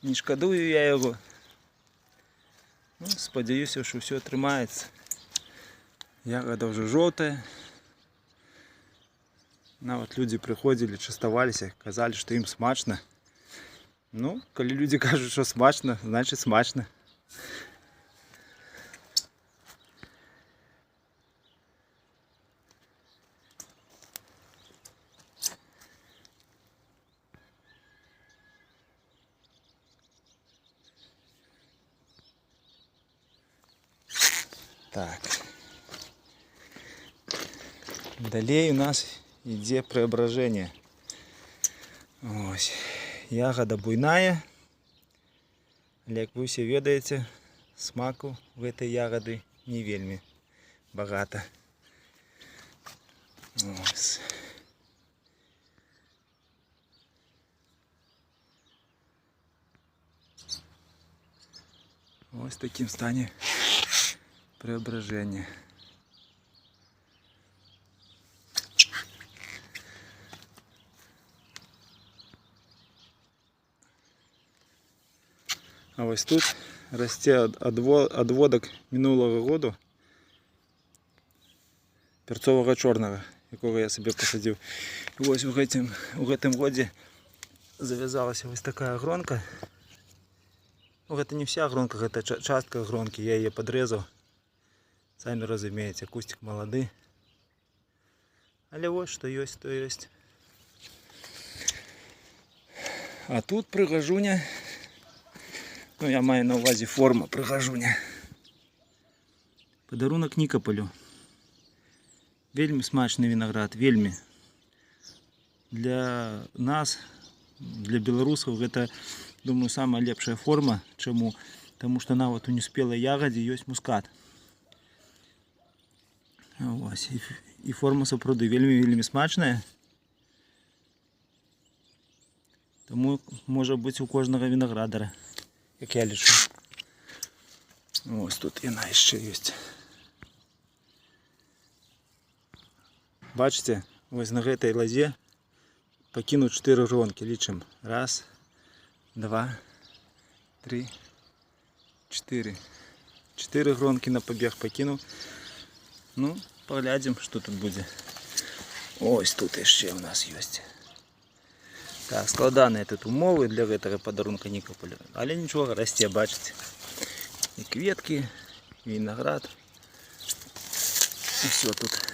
Не шкодую я його. Ну, сподіваюся, що все тримається. Ягода вже жовта. Навіть люди приходили, частувалися, казали, що їм смачно. Ну, коли люди кажуть, що смачно, значить смачно. Так. Далі у нас йде преображення. Ось. Ягода буйная. Як ви всі ведаєте, смаку в цій ягоді не вельми багато. Ось. Ось таким стане преображення. А ось тут росте одводок минулого року перцового чорного, якого я собі посадив. І ось у цьому році зав'язалася ось така гронка. Ну, это не вся гронка, это частка гронки, я ее подрезал. Сами разумеете, кустик молодый. Але вот что есть, то есть. А тут пригожуня. Ну, я маю на увазі форма пригожуня. Подарунок Нікополю. Вельми смачний виноград, вельми. Для нас, для белорусов, это, думаю, самая лепшая форма. Чему? Потому что на вот у неспелой ягоде есть мускат. Ось. І форма сапраўды вельми смачная. Тому може бути у кожного виноградара, як я лічу. Ось тут вона ще є. Бачите, ось на этой лозе покинуть 4 гронки. Лічимо. 1, 2, 3, 4. 4 гронки на побіг покинув. Ну, поглядим, що тут буде. Ось тут ще у нас є. Так, складані тут умови для цього подарунка Нікополю. Але нічого, росте, бачите. І квітки, і виноград. І все тут.